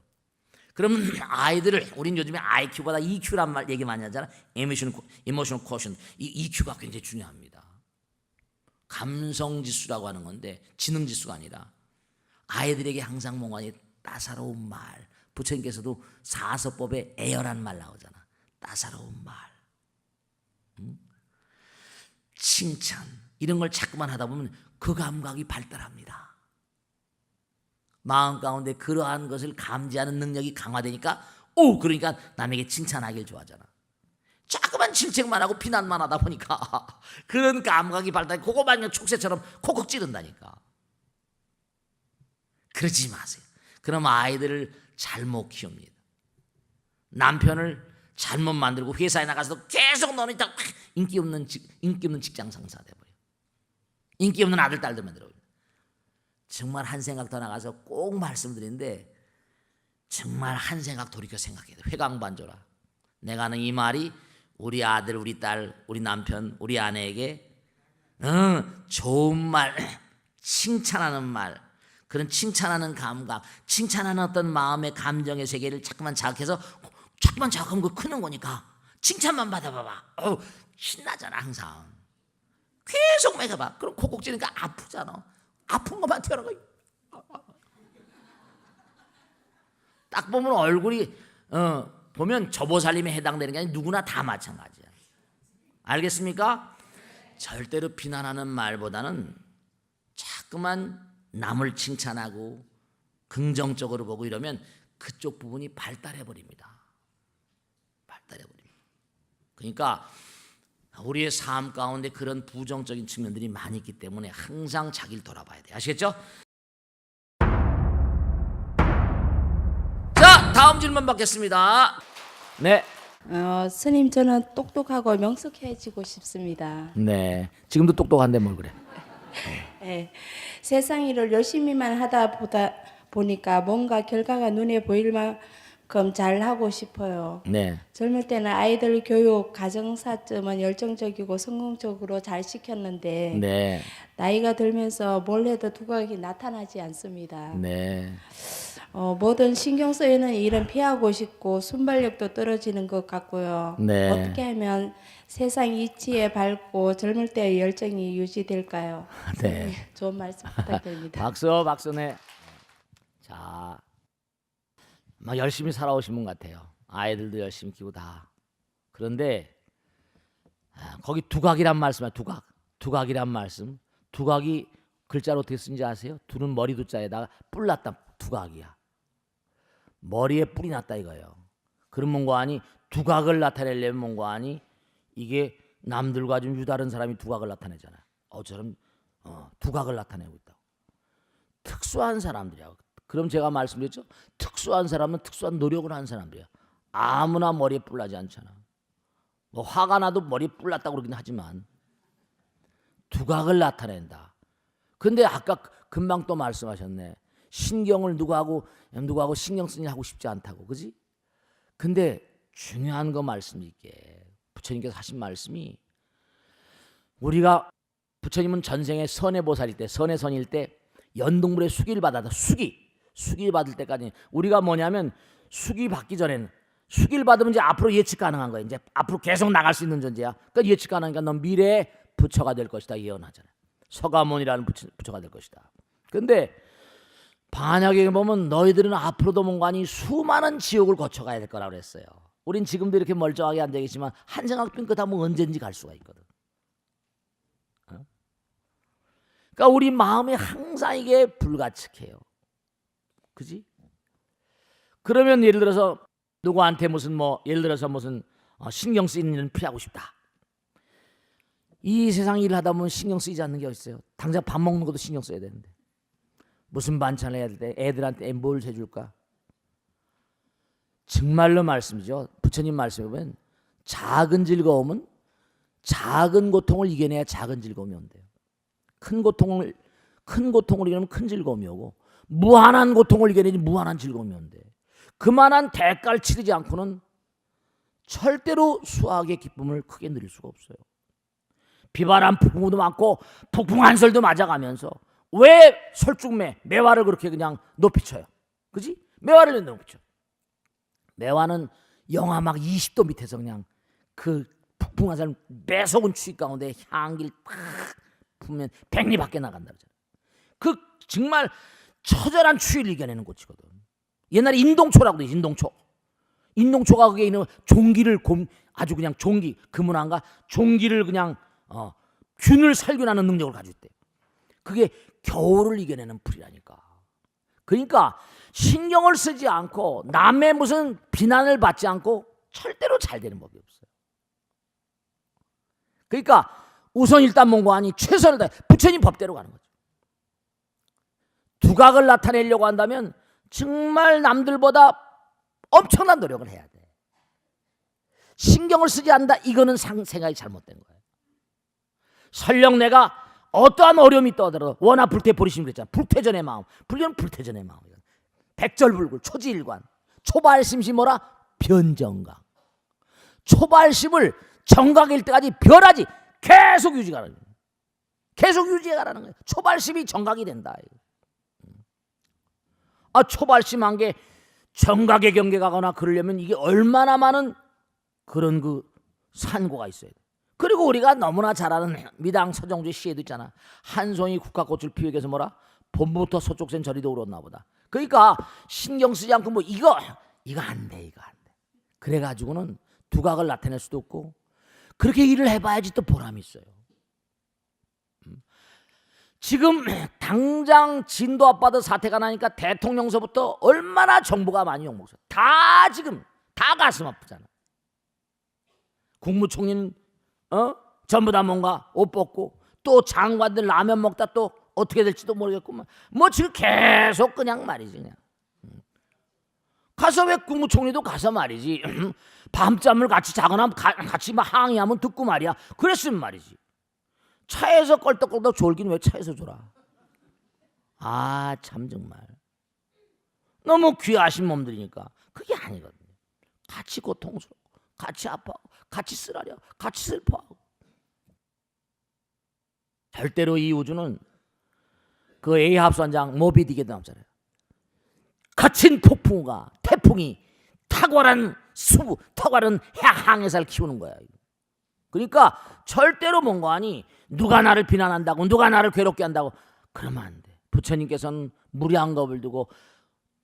그러면 아이들을, 우린 요즘에 IQ보다 EQ란 말 얘기 많이 하잖아. Emotional quotient. 이 EQ가 굉장히 중요합니다. 감성 지수라고 하는 건데 지능 지수가 아니라 아이들에게 항상 뭔가 따사로운 말, 부처님께서도 사서법에 애열한 말 나오잖아. 따사로운 말, 칭찬, 이런 걸 자꾸만 하다 보면 그 감각이 발달합니다. 마음 가운데 그러한 것을 감지하는 능력이 강화되니까 그러니까 남에게 칭찬하길 좋아하잖아. 자꾸만 질책만 하고 비난만 하다 보니까 그런 감각이 발달해 그거만 그냥 촉새처럼 콕콕 찌른다니까. 그러지 마세요. 그럼 아이들을 잘못 키웁니다. 남편을 잘못 만들고 회사에 나가서도 계속 너는 딱 인기 없는 직장 상사 돼버려. 인기 없는 아들 딸들만 들어요. 정말 한 생각 더 나가서 꼭 말씀드리는데 정말 한 생각 돌이켜 생각해야 돼. 회광반조라. 내가 하는 이 말이 우리 아들, 우리 딸, 우리 남편, 우리 아내에게 좋은 말, 칭찬하는 말, 그런 칭찬하는 감각, 칭찬하는 어떤 마음의 감정의 세계를 자꾸만 자극해서 자꾸만 자극하면 그 크는 거니까 칭찬만 받아봐봐. 신나잖아 항상. 계속 매겨봐. 그럼 콕콕 찌르니까 아프잖아. 아픈 것만 튀어나가. 딱 보면 얼굴이 보면 저보살림에 해당되는 게 아니라 누구나 다 마찬가지야. 알겠습니까? 절대로 비난하는 말보다는 자꾸만 남을 칭찬하고 긍정적으로 보고 이러면 그쪽 부분이 발달해 버립니다. 발달해 버립니다. 그러니까 우리의 삶 가운데 그런 부정적인 측면들이 많이 있기 때문에 항상 자기를 돌아봐야 돼요. 아시겠죠? 자, 다음 질문 받겠습니다. 네. 스님, 저는 똑똑하고 명석해지고 싶습니다. 네. 지금도 똑똑한데 뭘 그래? 네. 세상 일을 열심히만 하다 보니까 뭔가 결과가 눈에 보일 만큼 잘 하고 싶어요. 네. 젊을 때는 아이들 교육, 가정사점은 열정적이고 성공적으로 잘 시켰는데 네. 나이가 들면서 뭘 해도 두각이 나타나지 않습니다. 네. 뭐든 신경 쓰이는 일은 피하고 싶고 순발력도 떨어지는 것 같고요. 네. 어떻게 하면 세상 이치에 밝고 젊을 때의 열정이 유지될까요? 네. 좋은 말씀 부탁드립니다. 박수. 네. 자, 막 열심히 살아오신 분 같아요. 아이들도 열심히 키우고 다. 그런데 거기 두각이란 말씀이야. 두각이란 말씀. 두각이 글자로 어떻게 쓰는지 아세요? 두는 머리 두자에다가 뿔 났다. 두각이야. 머리에 뿔이 났다 이거예요. 그런 뭔가 아니 두각을 나타내려면 뭔가 아니 이게 남들과 좀 유다른 사람이 두각을 나타내잖아. 저런 두각을 나타내고 있다고. 특수한 사람들이야. 그럼 제가 말씀드렸죠. 특수한 사람은 특수한 노력을 하는 사람들이야. 아무나 머리에 뿔 나지 않잖아. 뭐 화가 나도 머리에 뿔 났다고 그러긴 하지만 두각을 나타낸다. 근데 아까 금방 또 말씀하셨네. 신경을 누구하고 신경 쓰니 하고 싶지 않다고, 그지? 근데 중요한 거 말씀드릴게. 부처님께서 하신 말씀이 우리가 부처님은 전생에 선해보살일 때, 선해선일 때 연동물의 수기를 받아서 수기 받을 때까지 우리가 뭐냐면 수기 받기 전에는 수기를 받으면 이제 앞으로 예측 가능한 거야. 이제 앞으로 계속 나갈 수 있는 존재야. 그러니까 예측 가능하니까 넌 미래에 부처가 될 것이다 예언하잖아. 서가모니라는 부처가 될 것이다. 근데 반야경에 보면 너희들은 앞으로도 뭔가니 수많은 지옥을 거쳐가야 될 거라고 그랬어요. 우린 지금도 이렇게 멀쩡하게 앉아 계시지만 한 생각 삥끗하면 언제든지 갈 수가 있거든. 그러니까 우리 마음이 항상 이게 불가측해요. 그지? 그러면 예를 들어서 누구한테 무슨 예를 들어서 무슨 신경 쓰이는 일은 피하고 싶다. 이 세상 일을 하다 보면 신경 쓰이지 않는 게 어딨어요. 당장 밥 먹는 것도 신경 써야 되는데. 무슨 반찬을 해야 돼? 애들한테 뭘 해줄까? 정말로 말씀이죠. 부처님 말씀에 보면 작은 즐거움은 작은 고통을 이겨내야 작은 즐거움이 온대요. 큰 고통을 이겨내면 큰 즐거움이 오고 무한한 고통을 이겨내니 무한한 즐거움이 온대. 그만한 대가를 치르지 않고는 절대로 수학의 기쁨을 크게 누릴 수가 없어요. 비바람 폭풍우도 맞고 폭풍 한설도 맞아가면서 왜 설중매 매화를 그렇게 그냥 높이 쳐요? 그지? 매화를 높이 쳐. 매화는 영하 막 20도 밑에서 그냥 그 폭풍 한설 매서운 추위 가운데 향기를 팍 품으면 백리 밖에 나간다 그러잖아. 그 정말 처절한 추위를 이겨내는 꽃이거든. 옛날에 인동초라고 돼. 인동초가 그게 있는 종기를 아주 그냥 종기 금은환과 종기를 그냥 균을 살균하는 능력을 가지고 있대. 그게 겨울을 이겨내는 풀이라니까. 그러니까 신경을 쓰지 않고 남의 무슨 비난을 받지 않고 절대로 잘 되는 법이 없어요. 그러니까 우선 일단 뭔가 하니 최선을 다해 부처님 법대로 가는 거죠. 두각을 나타내려고 한다면 정말 남들보다 엄청난 노력을 해야 돼. 신경을 쓰지 않는다. 이거는 생각이 잘못된 거예요. 설령 내가 어떠한 어려움이 있더라도 워낙 불태버리시면 그랬잖아. 불태전의 마음. 불교는 불태전의 마음. 백절불굴, 초지일관. 초발심시 뭐라? 변정각. 초발심을 정각일 때까지 변하지 계속 유지하라는 거예요. 계속 유지해가라는 거예요. 초발심이 정각이 된다. 초발심한 게 정각의 경계 가거나 그러려면 이게 얼마나 많은 그런 그 산고가 있어야 돼. 그리고 우리가 너무나 잘 아는 미당 서정주의 시에도 있잖아. 한 송이 국화꽃을 피우기 위해서 뭐라? 봄부터 서쪽센 저리도 울었나 보다. 그러니까 신경 쓰지 않고 뭐 이거 안 돼, 이거 안 돼. 그래가지고는 두각을 나타낼 수도 없고 그렇게 일을 해봐야지 또 보람이 있어요. 지금 당장 진도 아빠들 사태가 나니까 대통령서부터 얼마나 정부가 많이 욕먹었어. 다 지금 다 가슴 아프잖아. 국무총리는 전부 다 뭔가 옷 벗고 또 장관들 라면 먹다 또 어떻게 될지도 모르겠구만. 뭐 지금 계속 그냥 말이지 그냥. 가서 왜 국무총리도 가서 말이지 밤잠을 같이 자거나 같이 막 항의하면 듣고 말이야. 그랬으면 말이지. 차에서 껄떡껄떡 졸긴 왜 차에서 졸아? 참 정말 너무 귀하신 몸들이니까 그게 아니거든요. 같이 고통스럽고 같이 아파하고 같이 쓰라려 같이 슬퍼하고. 절대로 이 우주는 그 에이합 선장 모비딕에도 나오잖아요. 거친 폭풍우가 태풍이 탁월한 수부 탁월한 항해사를 키우는 거야. 그러니까 절대로 뭔가 하니 누가 나를 비난한다고 누가 나를 괴롭게 한다고 그러면 안 돼. 부처님께서는 무리한 겁을 두고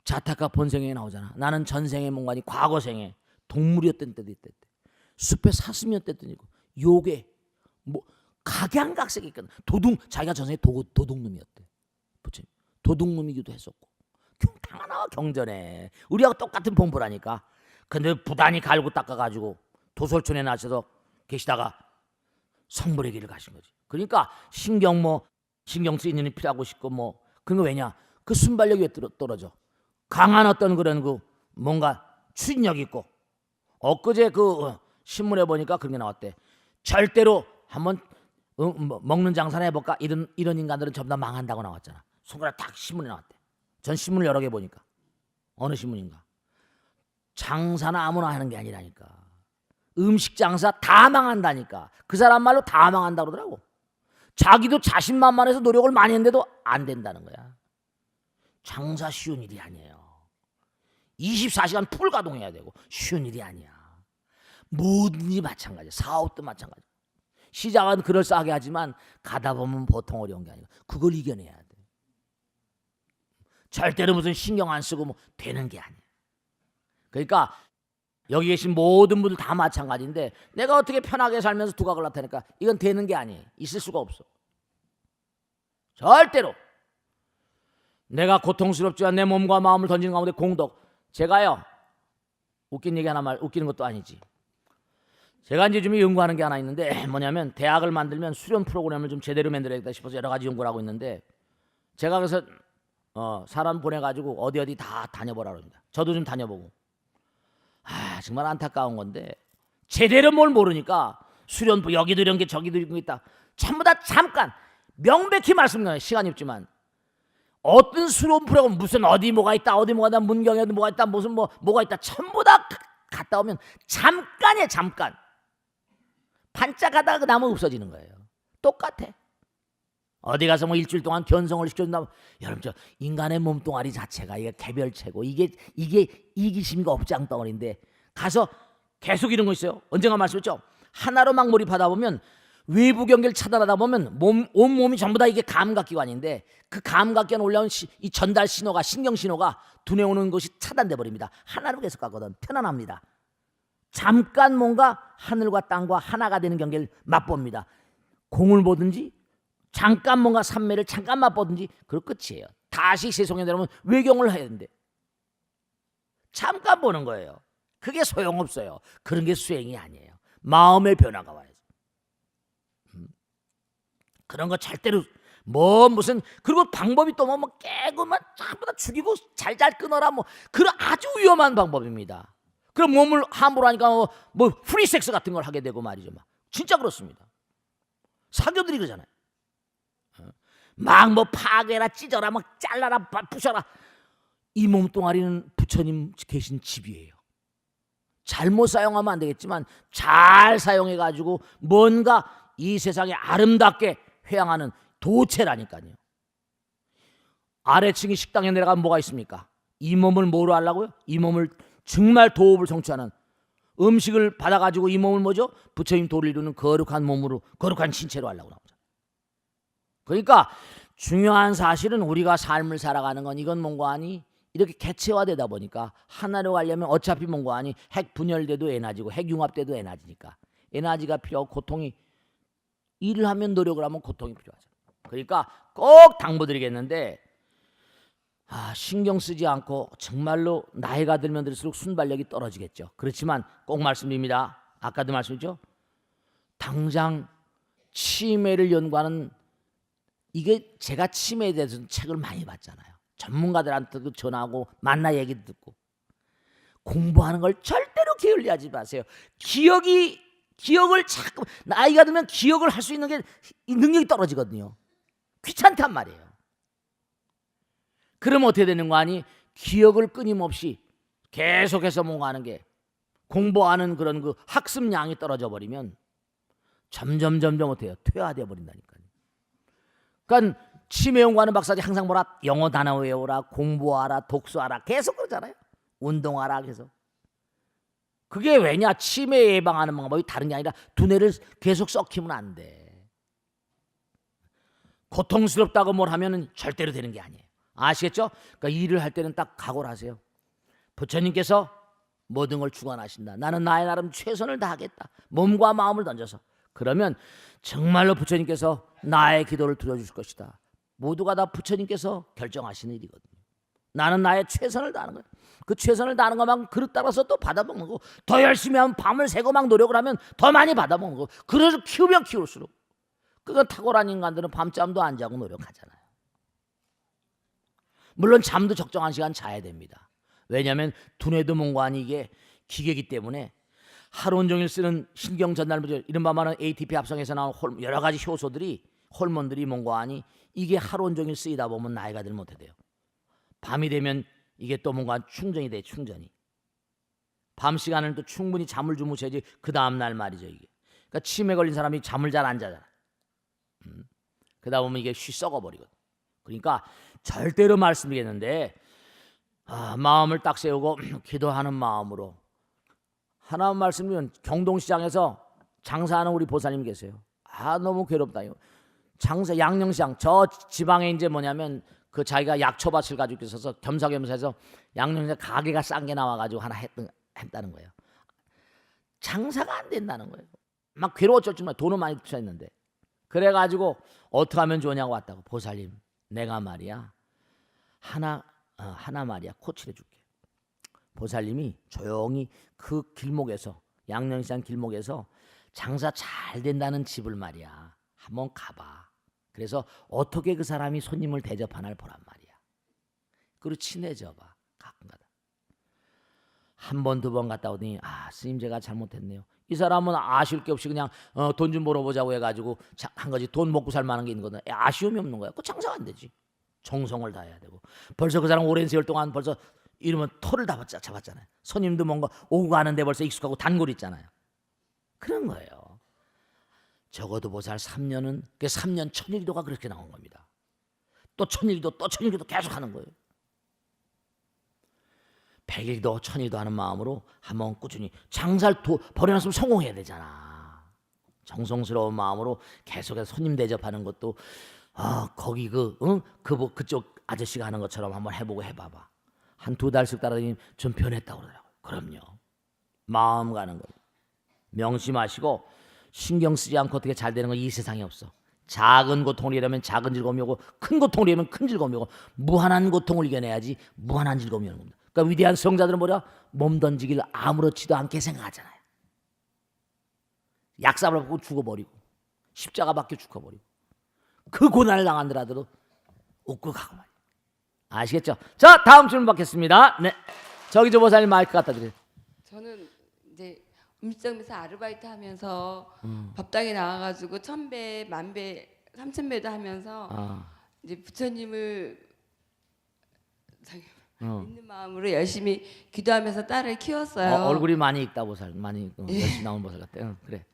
자타카 본생에 나오잖아. 나는 전생에 뭔가 하니 과거생에 동물이었던 때도 있대. 숲에 사슴이었던 때도 요괴 뭐 각양각색이 있거든. 자기가 전생에 도둑놈이었대. 부처님 도둑놈이기도 했었고 당하나 경전에 우리하고 똑같은 본부라니까. 근데 부단히 갈고 닦아가지고 도솔촌에 나셔서 계시다가 성불의 길을 가신 거지. 그러니까 신경 쓰이는 일이 필요하고 싶고 뭐 그런 거 왜냐? 그 순발력이 왜 떨어져? 강한 어떤 그런 그 뭔가 추진력 있고. 엊그제 그 신문에 보니까 그런 게 나왔대. 절대로 한번 먹는 장사나 해볼까? 이런 인간들은 전부 다 망한다고 나왔잖아. 손가락 딱 신문에 나왔대. 전 신문을 여러 개 보니까 어느 신문인가? 장사나 아무나 하는 게 아니라니까. 음식 장사 다 망한다니까. 그 사람 말로 다 망한다 그러더라고. 자기도 자신만만해서 노력을 많이 했는데도 안 된다는 거야. 장사 쉬운 일이 아니에요. 24시간 풀 가동해야 되고 쉬운 일이 아니야. 뭐든지 마찬가지야. 사업도 마찬가지. 시작은 그럴싸하게 하지만 가다 보면 보통 어려운 게 아니고 그걸 이겨내야 돼. 절대로 무슨 신경 안 쓰고 뭐 되는 게 아니야. 그러니까 여기 계신 모든 분들 다 마찬가지인데 내가 어떻게 편하게 살면서 두각을 나타내니까 이건 되는 게 아니에요. 있을 수가 없어. 절대로. 내가 고통스럽지만 내 몸과 마음을 던지는 가운데 공덕. 제가요 웃긴 얘기 하나 웃기는 것도 아니지. 제가 이제 좀 연구하는 게 하나 있는데 뭐냐면 대학을 만들면 수련 프로그램을 좀 제대로 만들어야겠다 싶어서 여러 가지 연구를 하고 있는데 제가 그래서 사람 보내가지고 어디 다 다녀보라고 합니다. 저도 좀 다녀보고. 정말 안타까운 건데 제대로 뭘 모르니까 수련부 여기도 이런 게 저기도 이런 게 있다. 전부 다 잠깐 명백히 말씀드려요. 시간이 없지만 어떤 수련 프로그램 무슨 어디 뭐가 있다 어디 뭐가 있다 문경에도 뭐가 있다 무슨 뭐가 있다 전부 다 갔다 오면 잠깐이에요. 잠깐 반짝하다가 그 나무 없어지는 거예요. 똑같아. 어디 가서 뭐 일주일 동안 견성을 시켜준다. 여러분 저 인간의 몸뚱아리 자체가 이게 개별체고 이게 이기심과 업장 덩어리인데 가서 계속 이런 거 있어요. 언젠가 말씀했죠. 하나로 막 몰입하다 보면 외부 경계를 차단하다 보면 온몸이 전부 다 이게 감각기관인데 그 감각기관 올라온 이 전달 신호가 신경 신호가 두뇌 오는 것이 차단돼 버립니다. 하나로 계속 가거든. 편안합니다. 잠깐 뭔가 하늘과 땅과 하나가 되는 경계를 맛봅니다. 공을 보든지 잠깐 뭔가 산매를 잠깐 맛보든지 그럴 끝이에요. 다시 세상에 들어오면 외경을 해야 되는데 잠깐 보는 거예요. 그게 소용없어요. 그런 게 수행이 아니에요. 마음의 변화가 와야죠. 그런 거 절대로 뭐 무슨 그리고 방법이 또 뭐 깨고만 전부 다 죽이고 잘 끊어라 뭐 그런 아주 위험한 방법입니다. 그럼 몸을 함부로 하니까 뭐 프리섹스 같은 걸 하게 되고 말이죠. 막 진짜 그렇습니다. 사교들이 그러잖아요. 막 뭐 파괴라 찢어라 막 잘라라 부셔라. 이 몸뚱아리는 부처님 계신 집이에요. 잘못 사용하면 안 되겠지만 잘 사용해 가지고 뭔가 이 세상에 아름답게 회양하는 도체라니까요. 아래층이 식당에 내려가면 뭐가 있습니까? 이 몸을 뭐로 하려고요? 이 몸을 정말 도업을 성취하는 음식을 받아가지고 이 몸을 뭐죠? 부처님 도를 이루는 거룩한 몸으로 거룩한 신체로 하려고 나오잖아요. 그러니까 중요한 사실은 우리가 삶을 살아가는 건 이건 뭔가 아니 이렇게 개체화되다 보니까 하나로 가려면 어차피 뭔가 아니 핵 분열돼도 에너지고 핵 융합돼도 에너지니까 에너지가 필요하고 고통이 일을 하면 노력을 하면 고통이 필요하죠. 그러니까 꼭 당부드리겠는데 신경 쓰지 않고 정말로 나이가 들면 들수록 순발력이 떨어지겠죠. 그렇지만 꼭 말씀드립니다. 아까도 말씀했죠. 당장 치매를 연구하는 이게 제가 치매에 대해서 책을 많이 봤잖아요. 전문가들한테도 전화하고 만나 얘기도 듣고 공부하는 걸 절대로 게을리하지 마세요. 기억을 자꾸 나이가 들면 기억을 할 수 있는 게 능력이 떨어지거든요. 귀찮단 말이에요. 그러면 어떻게 되는 거 아니? 기억을 끊임없이 계속해서 뭔가 하는 게 공부하는 그런 그 학습량이 떨어져 버리면 점점 어때요? 퇴화되어 버린다니까요. 그러니까 치매 연구하는 박사들이 항상 뭐라 영어 단어 외워라, 공부하라, 독서하라 계속 그러잖아요. 운동하라 계속. 그게 왜냐? 치매 예방하는 방법이 다른 게 아니라 두뇌를 계속 썩히면 안 돼. 고통스럽다고 뭘 하면은 절대로 되는 게 아니에요. 아시겠죠? 그러니까 일을 할 때는 딱 각오를 하세요. 부처님께서 모든 걸 주관하신다. 나는 나의 나름 최선을 다하겠다. 몸과 마음을 던져서. 그러면 정말로 부처님께서 나의 기도를 들어주실 것이다. 모두가 다 부처님께서 결정하시는 일이거든요. 나는 나의 최선을 다하는 거예요. 그 최선을 다하는 것만큼 그릇 따라서 또 받아먹는 거고 더 열심히 하면 밤을 새고 막 노력을 하면 더 많이 받아먹는 거고 그래서 키우면 키울수록 그건 탁월한 인간들은 밤잠도 안 자고 노력하잖아요. 물론 잠도 적정한 시간 자야 됩니다. 왜냐하면 두뇌도 뭔가 아니 이게 기계이기 때문에 하루 온종일 쓰는 신경 전달 물질 이른바 말하는 ATP 합성에서 나온 여러 가지 효소들이 호르몬들이 뭔가 아니 이게 하루 온종일 쓰이다 보면 나이가 들면 어떻게 돼요? 밤이 되면 이게 또 뭔가 충전이 돼. 충전이 밤 시간을 또 충분히 잠을 주무셔야지 그 다음 날 말이죠. 이게 그러니까 치매 걸린 사람이 잠을 잘 안 자잖아. 그러다 보면 이게 쉬 썩어버리거든. 그러니까 절대로 말씀드리겠는데 마음을 딱 세우고 기도하는 마음으로 하나 말씀드리면 경동시장에서 장사하는 우리 보살님 계세요. 너무 괴롭다. 장사 양령시장 저 지방에 이제 뭐냐면 그 자기가 약초밭을 가지고 있어서 겸사겸사해서 양령시장 가게가 싼 게 나와가지고 하나 했다는 거예요. 장사가 안 된다는 거예요. 막 괴로웠죠. 정말 돈은 많이 투자했는데 그래가지고 어떻게 하면 좋냐고 왔다고. 보살님 내가 말이야 하나 말이야 코치해 줄게. 보살님이 조용히 그 길목에서 양령시장 길목에서 장사 잘 된다는 집을 말이야 한번 가봐. 그래서 어떻게 그 사람이 손님을 대접하나 보란 말이야. 그리고 친해져 봐. 가끔가다. 한 번, 두 번 갔다 오더니 스님 제가 잘못했네요. 이 사람은 아쉬울 게 없이 그냥 돈 좀 벌어보자고 해가지고 한 거지. 돈 먹고 살 만한 게 있는 거는 아쉬움이 없는 거야. 그 장사가 안 되지. 정성을 다해야 되고. 벌써 그 사람 오랜 세월 동안 벌써 이러면 털을 다 잡았잖아요. 손님도 뭔가 오고 가는데 벌써 익숙하고 단골 있잖아요. 그런 거예요. 적어도 보살 3년은 그 3년 천일기도가 그렇게 나온 겁니다. 또 천일기도 또 천일기도 계속 하는 거예요. 100일도 천일도 하는 마음으로 한번 꾸준히 장사를 벌여놨으면 성공해야 되잖아. 정성스러운 마음으로 계속해서 손님 대접하는 것도 거기 그쪽 아저씨가 하는 것처럼 한번 해보고 해봐봐. 한 2달씩 따라다니면 좀 변했다고 그러더라고요. 그럼요. 마음 가는 거 명심하시고 신경 쓰지 않고 어떻게 잘 되는 건 이 세상에 없어. 작은 고통이라면 작은 즐거움이 오고 큰 고통이라면 큰 즐거움이 오고 무한한 고통을 이겨내야지 무한한 즐거움이 오는 겁니다. 그러니까 위대한 성자들은 뭐냐? 몸 던지기를 아무렇지도 않게 생각하잖아요. 약삽을 받고 죽어버리고 십자가 박혀 죽어버리고 그 고난을 당한들하더라도 웃고 가고 말이에요. 아시겠죠? 자, 다음 질문 받겠습니다. 네, 저기 저 보살님 마이크 갖다 드려요. 저는 이제 음식점에서 아르바이트 하면서 법당에 나와가지고 1000배, 10,000배, 3000배도 하면서 이제 부처님을 믿는 마음으로 열심히 기도하면서 딸을 키웠어요. 얼굴이 많이 익다 보살, 많이 열심히 나온 보살 같아요. 그래.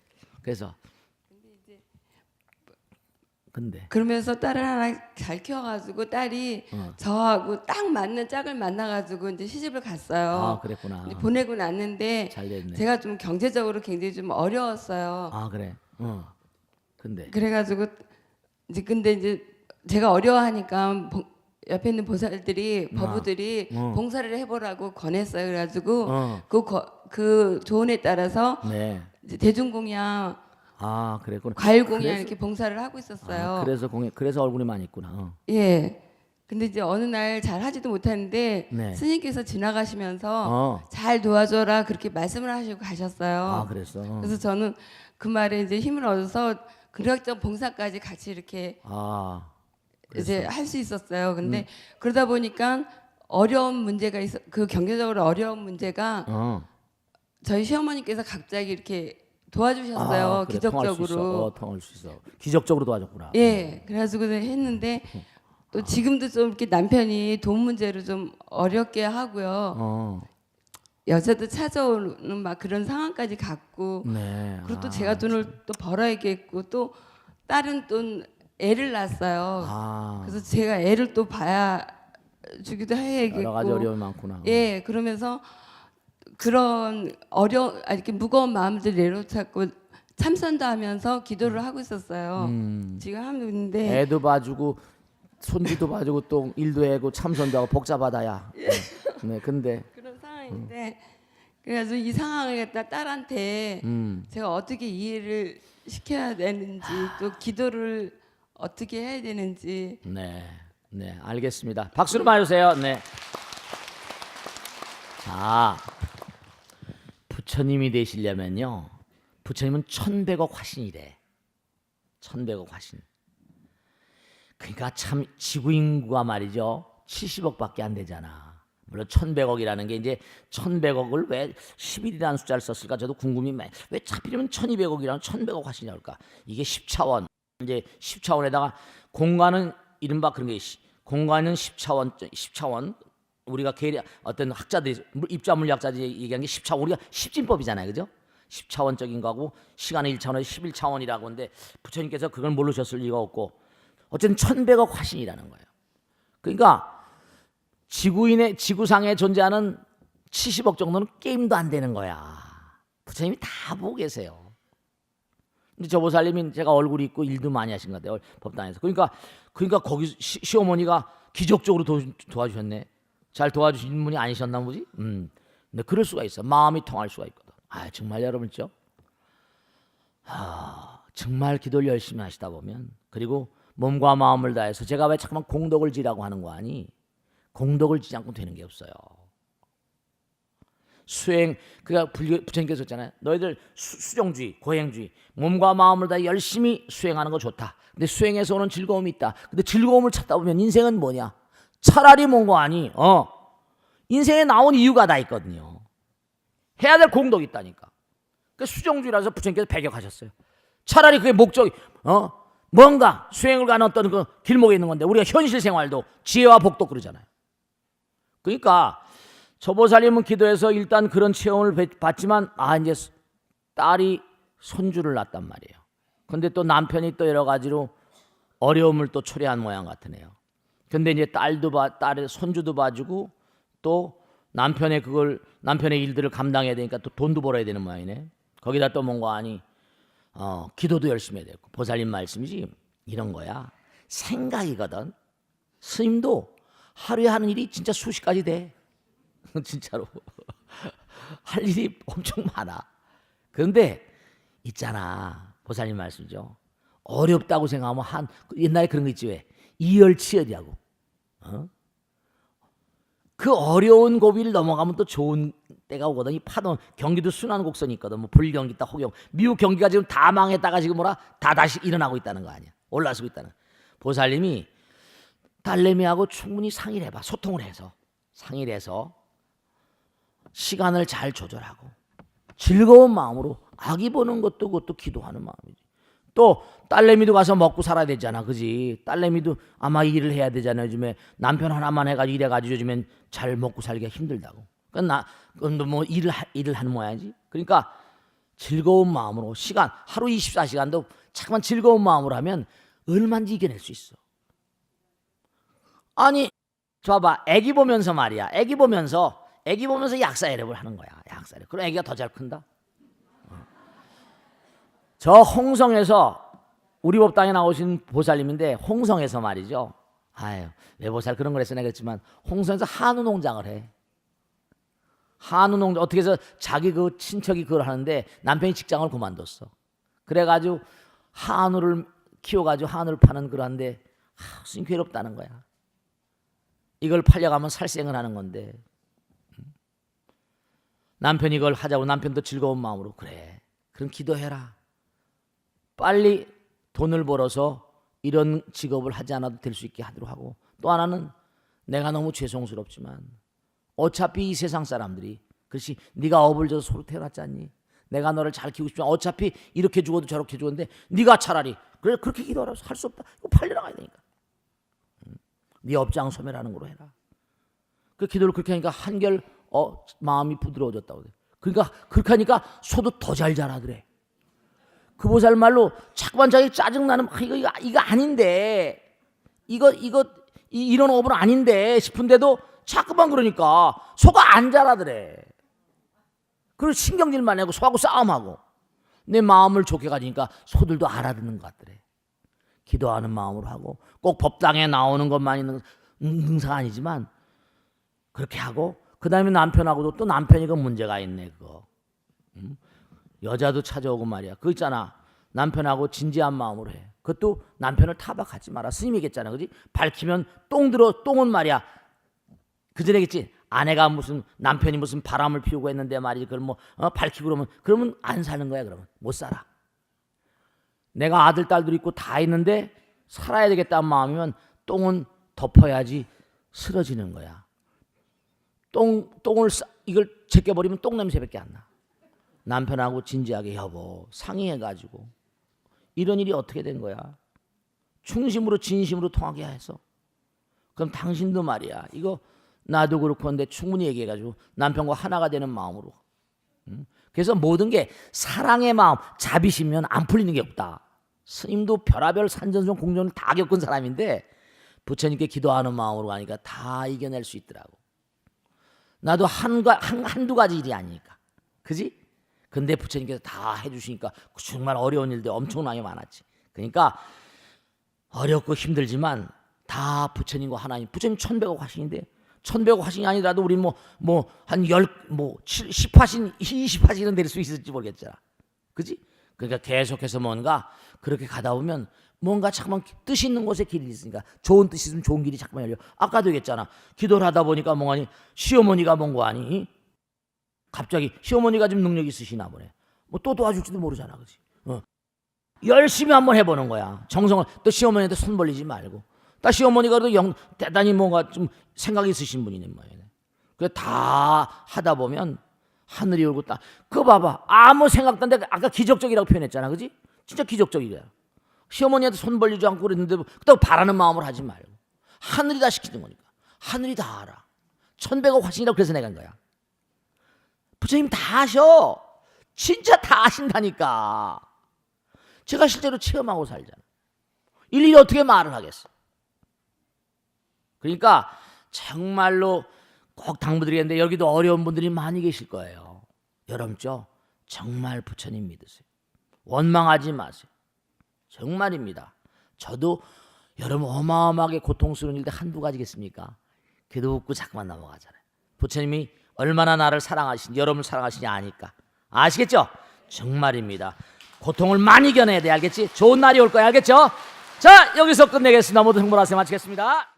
그래서 근데 그러면서 딸을 하나 잘 키워가지고 딸이 저하고 딱 맞는 짝을 만나가지고 이제 시집을 갔어요. 그랬구나. 이제 보내고 났는데 잘 됐네. 제가 좀 경제적으로 굉장히 좀 어려웠어요. 그래. 근데 그래가지고 근데 이제 제가 어려워하니까 옆에 있는 보살들이 법우들이 봉사를 해보라고 권했어요. 그래가지고 그 조언에 따라서 네. 이제 대중공양, 그랬구나. 과일공양 이렇게 봉사를 하고 있었어요. 그래서 얼굴이 많이 있구나. 예. 근데 이제 어느 날 잘 하지도 못하는데 네. 스님께서 지나가시면서 잘 도와줘라 그렇게 말씀을 하시고 가셨어요. 그랬어. 그래서 저는 그 말에 이제 힘을 얻어서 그럭저럭 봉사까지 같이 이렇게 이제 할 수 있었어요. 근데 그러다 보니까 어려운 문제가 그 경제적으로 어려운 문제가 저희 시어머니께서 갑자기 이렇게 도와주셨어요. 그래, 기적적으로. 통할 수 있어. 기적적으로 도와줬구나. 예, 그래가지고 했는데 또 지금도 좀 이렇게 남편이 돈 문제로 좀 어렵게 하고요. 여자도 찾아오는 막 그런 상황까지 갔고, 네. 그리고 또 제가 돈을 또 벌어야겠고 또 딸은 또 애를 낳았어요. 그래서 제가 애를 또 봐야 주기도 해야겠고 여러 가지 어려움이 많구나. 예, 그러면서 그런 이렇게 무거운 마음들 내려놓고 참선도 하면서 기도를 하고 있었어요. 지금 하고 있는데 애도 봐주고 손주도 봐주고 또 일도 하고 참선도 하고 복잡하다야. 네, 근데 그런 상황인데 그래서 이 상황을 갖다 딸한테 제가 어떻게 이해를 시켜야 되는지 또 기도를 어떻게 해야 되는지. 네, 알겠습니다. 박수를 맞으세요. 네. 자, 부처님이 되시려면요, 부처님은 1100억 화신이래. 1100억 화신. 그러니까 참 지구 인구가 말이죠 70억밖에 안 되잖아. 물론 1100억이라는 게 이제 1100억을 왜 11이라는 숫자를 썼을까 저도 궁금해. 왜 하필이면 1200억이라는 1100억 화신이 나올까? 이게 10차원. 이제 10차원에다가 공간은 이른바 그런 게 공간은 10차원 우리가 어떤 학자들이 입자 물리학자들이 얘기한 게 10차원 우리가 10진법이잖아요. 그죠? 10차원적인 거하고 시간은 1차원에서 11차원이라고 하는데 부처님께서 그걸 모르셨을 리가 없고 어쨌든 1100억 화신이라는 거예요. 그러니까 지구상에 존재하는 70억 정도는 게임도 안 되는 거야. 부처님이 다 보고 계세요. 근데 저 보살님이 제가 얼굴이 있고 일도 많이 하신 것 같아요. 법당에서. 그러니까 거기 시어머니가 기적적으로 도와주셨네. 잘 도와주신 분이 아니셨나 보지? 근데 그럴 수가 있어. 마음이 통할 수가 있거든. 정말 여러분죠? 정말 기도를 열심히 하시다 보면 그리고 몸과 마음을 다해서 제가 왜 잠깐만 공덕을 지라고 하는 거 아니? 공덕을 지지 않고 되는 게 없어요. 수행, 그러니까 부처님께서 했잖아요. 너희들 수정주의, 고행주의, 몸과 마음을 다 열심히 수행하는 거 좋다. 근데 수행에서 오는 즐거움이 있다. 근데 즐거움을 찾다 보면 인생은 뭐냐? 차라리 뭔가 아니, 인생에 나온 이유가 다 있거든요. 해야 될 공덕이 있다니까. 그 수정주의라서 부처님께서 배격하셨어요. 차라리 그게 목적이, 뭔가 수행을 가는 어떤 그 길목에 있는 건데 우리가 현실 생활도 지혜와 복도 그러잖아요. 그러니까 저 보살님은 기도해서 일단 그런 체험을 받지만 이제 딸이 손주를 낳았단 말이에요. 근데 또 남편이 또 여러 가지로 어려움을 또 초래한 모양 같으네요. 근데 이제 딸의 손주도 봐주고 또 남편의 일들을 감당해야 되니까 또 돈도 벌어야 되는 모양이네. 거기다 또 뭔가 하니 기도도 열심히 해야 되고. 보살님 말씀이지 이런 거야. 생각이거든. 스님도 하루에 하는 일이 진짜 수십 가지 돼. 진짜로. 할 일이 엄청 많아. 그런데 있잖아. 보살님 말씀이죠. 어렵다고 생각하면 옛날에 그런 거 있지 왜? 이열치열이라고. 그 어려운 고비를 넘어가면 또 좋은 때가 오거든. 이 파도 경기도 순환 곡선이 있거든. 뭐 불경기 있다, 호경. 미국 경기가 지금 다 망했다가 지금 다 다시 일어나고 있다는 거 아니야. 올라서고 있다는. 보살님이 딸내미하고 충분히 상의를 해봐. 소통을 해서 상의를 해서 시간을 잘 조절하고 즐거운 마음으로 아기 보는 것도 그것도 기도하는 마음이지. 또 딸내미도 가서 먹고 살아야 되잖아, 그지? 딸내미도 아마 일을 해야 되잖아. 요즘에 남편 하나만 해가지고 일해가지고 요즘엔 잘 먹고 살기가 힘들다고. 그러니까 뭐 일을 하는 모양이지. 그러니까 즐거운 마음으로 시간 하루 24시간도 잠깐만 즐거운 마음으로 하면 얼마든지 이겨낼 수 있어. 아니, 봐봐, 애기 보면서 말이야. 애기 보면서 약사회를 하는 거야. 약사회. 그럼 애기가 더 잘 큰다. 저 홍성에서 우리 법당에 나오신 보살님인데 홍성에서 말이죠. 아유, 왜 보살 그런 걸 해서 내가 그랬지만 홍성에서 한우 농장을 해. 한우 농장 어떻게 해서 자기 그 친척이 그걸 하는데 남편이 직장을 그만뒀어. 그래가지고 한우를 키워가지고 한우를 파는 그런데 무슨 괴롭다는 거야. 이걸 팔려가면 살생을 하는 건데 남편이 이걸 하자고 남편도 즐거운 마음으로 그래. 그럼 기도해라. 빨리 돈을 벌어서 이런 직업을 하지 않아도 될 수 있게 하도록 하고 또 하나는 내가 너무 죄송스럽지만 어차피 이 세상 사람들이 그렇지 네가 업을 줘서 소로 태어났잖니. 내가 너를 잘 키우고 싶지만 어차피 이렇게 죽어도 저렇게 죽었는데 네가 차라리 그래 그렇게 기도하라. 할 수 없다. 이거 팔려나가야 되니까. 네 업장 소멸하는 거로 해라. 그 기도를 그렇게 하니까 한결 마음이 부드러워졌다고 그래. 그러니까 그렇게 하니까 소도 더 잘 자라더래. 그 보살 말로 자꾸만 자기 짜증나는 이거 아닌데 이런 업은 아닌데 싶은데도 자꾸만 그러니까 소가 안 자라더래. 그리고 신경질만 내고 소하고 싸움하고 내 마음을 좋게 가지니까 소들도 알아듣는 것 같더래. 기도하는 마음으로 하고 꼭 법당에 나오는 것만 있는 능사가 아니지만 그렇게 하고 그 다음에 남편하고도 또 남편이 그 문제가 있네 그거. 여자도 찾아오고 말이야. 그거 있잖아. 남편하고 진지한 마음으로 해. 그것도 남편을 타박하지 마라. 스님이 얘기했잖아. 그지? 밝히면 똥은 말이야. 그 전에 얘기했지. 아내가 남편이 무슨 바람을 피우고 했는데 말이지. 그걸 밝히고 그러면 안 사는 거야. 그러면 못 살아. 내가 아들 딸도 있고 다 있는데 살아야 되겠다는 마음이면 똥은 덮어야지 쓰러지는 거야. 이걸 제껴버리면 똥 냄새밖에 안 나. 남편하고 진지하게 여보 상의해가지고 이런 일이 어떻게 된 거야? 충심으로 진심으로 통하게 해서 그럼 당신도 말이야 이거 나도 그렇고 한데 충분히 얘기해가지고 남편과 하나가 되는 마음으로. 그래서 모든 게 사랑의 마음 자비시면 안 풀리는 게 없다. 스님도 별하별 산전송 공전을 다 겪은 사람인데 부처님께 기도하는 마음으로 가니까 다 이겨낼 수 있더라고. 나도 한두 가지 일이 아니니까. 그지? 근데 부처님께서 다 해주시니까 정말 어려운 일도 엄청나게 많았지. 그러니까 어렵고 힘들지만 다 부처님과 하나님. 부처님 1100억 화신인데 1100억 화신이 아니라도 우리 한 10화신, 20화신은 될 수 있을지 모르겠잖아. 그지? 그러니까 계속해서 뭔가 그렇게 가다 보면 뭔가 잠깐만 뜻이 있는 곳에 길이 있으니까 좋은 뜻이 있으면 좋은 길이 잠깐만 열려. 아까도 얘기했잖아. 기도를 하다 보니까 뭐하니 시어머니가 뭔거 아니? 갑자기 시어머니가 좀 능력이 있으시나 보네. 또 도와줄지도 모르잖아. 그지? 열심히 한번 해보는 거야. 정성을. 또 시어머니한테 손 벌리지 말고. 또 시어머니가 대단히 뭔가 좀 생각이 있으신 분이네. 그래 다 하다 보면 하늘이 열고 딱. 그거 봐봐. 아무 생각도 안 돼. 아까 기적적이라고 표현했잖아. 그지? 진짜 기적적이야. 시어머니한테 손 벌리지 않고 그랬는데 그렇다고 바라는 마음으로 하지 말고. 하늘이 다 시키는 거니까. 하늘이 다 알아. 1100억 화신이라고 그래서 내가 한 거야. 부처님 다 아셔. 진짜 다 아신다니까. 제가 실제로 체험하고 살잖아요. 일일이 어떻게 말을 하겠어. 그러니까 정말로 꼭 당부드리겠는데 여기도 어려운 분들이 많이 계실 거예요. 여러분죠, 정말 부처님 믿으세요. 원망하지 마세요. 정말입니다. 저도 여러분 어마어마하게 고통스러운 일들 한두 가지겠습니까? 그래도 웃고 자꾸만 넘어가잖아요. 부처님이 얼마나 나를 사랑하시니, 여러분을 사랑하시니 아니까. 아시겠죠? 정말입니다. 고통을 많이 이겨내야 돼. 알겠지? 좋은 날이 올 거야. 알겠죠? 자, 여기서 끝내겠습니다. 모두 행복하세요. 마치겠습니다.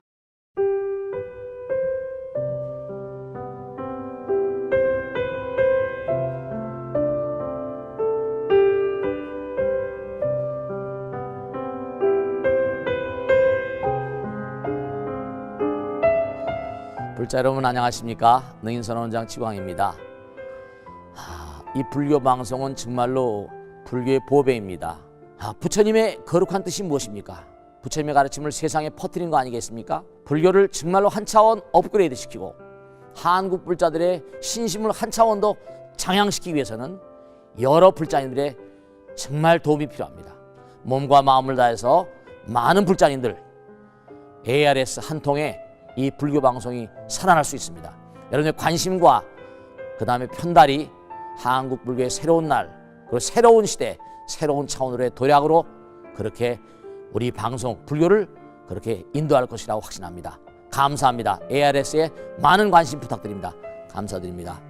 불자 여러분 안녕하십니까? 능인선언원장 지광입니다. 이 불교 방송은 정말로 불교의 보배입니다. 부처님의 거룩한 뜻이 무엇입니까? 부처님의 가르침을 세상에 퍼뜨린 거 아니겠습니까? 불교를 정말로 한 차원 업그레이드 시키고 한국 불자들의 신심을 한 차원 더 장양시키기 위해서는 여러 불자님들의 정말 도움이 필요합니다. 몸과 마음을 다해서 많은 불자님들 ARS 한 통에 이 불교 방송이 살아날 수 있습니다. 여러분의 관심과 그 다음에 편달이 한국 불교의 새로운 날, 그리고 새로운 시대, 새로운 차원으로의 도약으로 그렇게 우리 방송 불교를 그렇게 인도할 것이라고 확신합니다. 감사합니다. ARS에 많은 관심 부탁드립니다. 감사드립니다.